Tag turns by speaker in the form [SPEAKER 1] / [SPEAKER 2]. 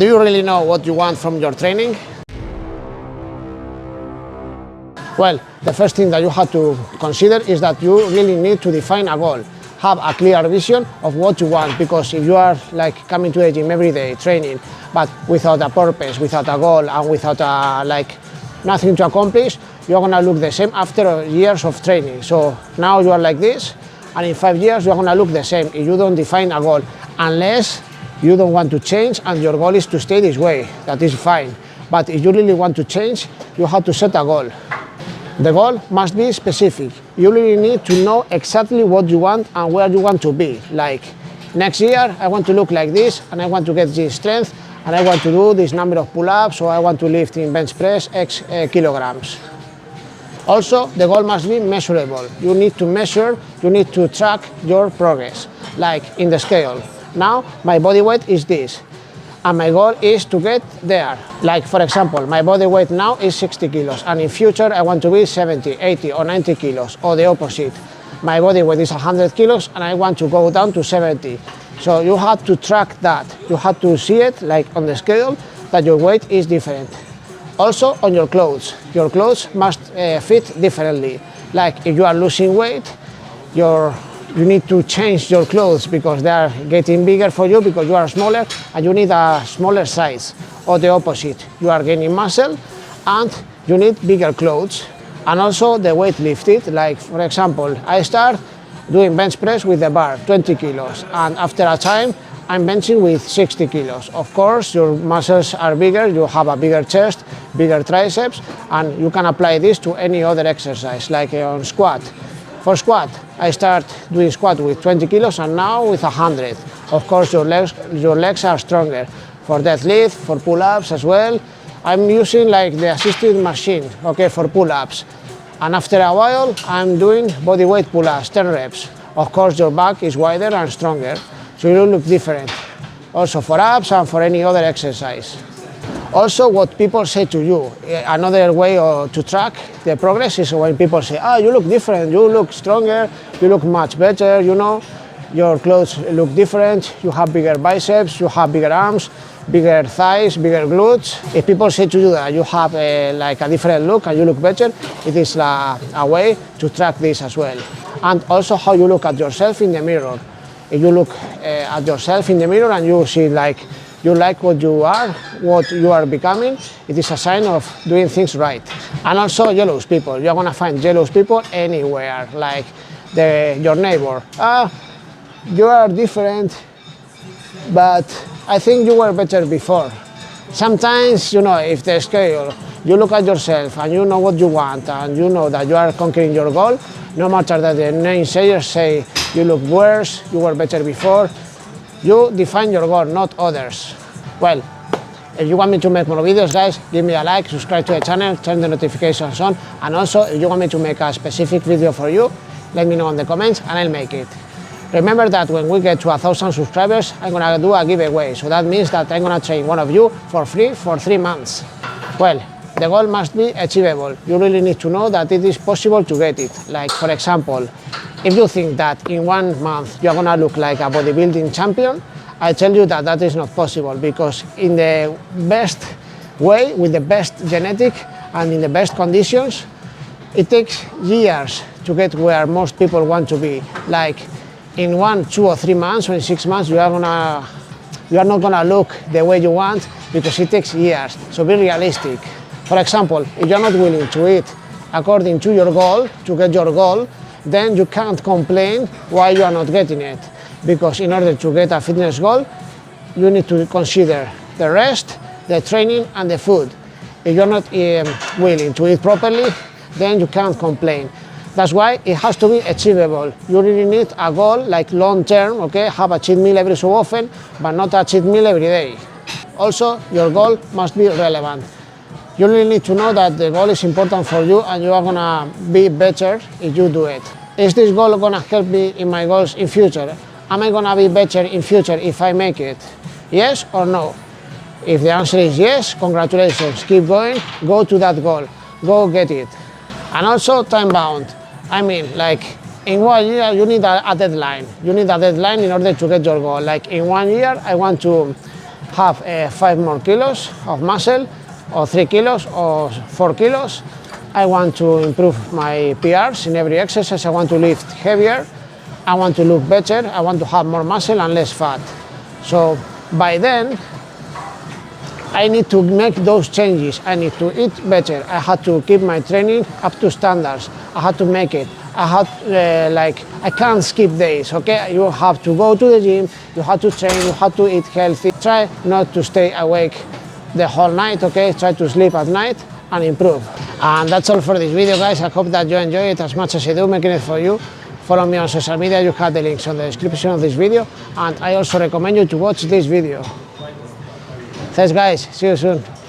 [SPEAKER 1] Do you really know what you want from your training? Well, the first thing that you have to consider is that you really need to define a goal. Have a clear vision of what you want, because if you are like coming to the gym every day training but without a purpose, without a goal, and without nothing to accomplish, you're gonna look the same after years of training. So now you are like this, and in 5 years you're gonna look the same if you don't define a goal, unless you don't want to change and your goal is to stay this way. That is fine. But if you really want to change, you have to set a goal. The goal must be specific. You really need to know exactly what you want and where you want to be. Like, next year I want to look like this, and I want to get this strength, and I want to do this number of pull-ups, or I want to lift in bench press X kilograms. Also, the goal must be measurable. You need to measure, you need to track your progress, like in the scale. Now, my body weight is this, and my goal is to get there. Like, for example, my body weight now is 60 kilos, and in future I want to be 70, 80 or 90 kilos, or the opposite. My body weight is 100 kilos and I want to go down to 70. So you have to track that. You have to see it like on the scale that your weight is different. Also on your clothes must fit differently. Like if you are losing weight, you need to change your clothes because they are getting bigger for you because you are smaller and you need a smaller size. Or the opposite, you are gaining muscle and you need bigger clothes. And also the weight lifted, like for example, I start doing bench press with the bar, 20 kilos, and after a time I'm benching with 60 kilos. Of course, your muscles are bigger, you have a bigger chest, bigger triceps, and you can apply this to any other exercise, like on squat. For squat, I start doing squat with 20 kilos and now with 100. Of course, your legs are stronger. For deadlift, for pull-ups as well, I'm using like the assisted machine, okay, for pull-ups. And after a while, I'm doing body weight pull-ups, 10 reps. Of course, your back is wider and stronger, so you look different. Also for abs and for any other exercise. Also, what people say to you, another way to track the progress is when people say, oh, you look different, you look stronger, you look much better, you know, your clothes look different, you have bigger biceps, you have bigger arms, bigger thighs, bigger glutes. If people say to you that you have like a different look and you look better, it is a way to track this as well. And also how you look at yourself in the mirror. If you look at yourself in the mirror and you see like you like what you are becoming, it is a sign of doing things right. And also jealous people. You're gonna find jealous people anywhere, like your neighbor. You are different, but I think you were better before. Sometimes, you know, if the scale, you look at yourself and you know what you want and you know that you are conquering your goal, no matter that the naysayers say you look worse, you were better before, you define your goal, not others. Well, if you want me to make more videos, guys, give me a like, subscribe to the channel, turn the notifications on, and also if you want me to make a specific video for you, let me know in the comments and I'll make it. Remember that when we get to 1,000 subscribers, I'm gonna do a giveaway. So that means that I'm gonna train one of you for free for 3 months. Well, the goal must be achievable. You really need to know that it is possible to get it. Like, for example, if you think that in 1 month you're gonna look like a bodybuilding champion, I tell you that that is not possible, because in the best way, with the best genetic and in the best conditions, it takes years to get where most people want to be. Like, in 1, 2 or 3 months or in 6 months, you are not gonna look the way you want, because it takes years. So be realistic. For example, if you're not willing to eat according to your goal, to get your goal, then you can't complain why you are not getting it. Because in order to get a fitness goal, you need to consider the rest, the training and the food. If you're not willing to eat properly, then you can't complain. That's why it has to be achievable. You really need a goal, like long term, okay? Have a cheat meal every so often, but not a cheat meal every day. Also, your goal must be relevant. You really need to know that the goal is important for you and you are gonna be better if you do it. Is this goal gonna help me in my goals in future? Am I gonna be better in future if I make it? Yes or no? If the answer is yes, congratulations, keep going, go to that goal, go get it. And also time bound. I mean, like in 1 year you need a deadline. You need a deadline in order to get your goal. Like in 1 year I want to have 5 more kilos of muscle, or 3 kilos, or 4 kilos. I want to improve my PRs in every exercise. I want to lift heavier. I want to look better. I want to have more muscle and less fat. So by then, I need to make those changes. I need to eat better. I had to keep my training up to standards. I had to make it. I had I can't skip days. Okay, you have to go to the gym. You have to train. You have to eat healthy. Try not to stay awake the whole night. Okay, try to sleep at night and improve. And that's all for this video, guys. I hope that you enjoy it as much as I do making it for you. Follow me on social media. You have the links on the description of this video, and I also recommend you to watch this video. Thanks, guys. See you soon.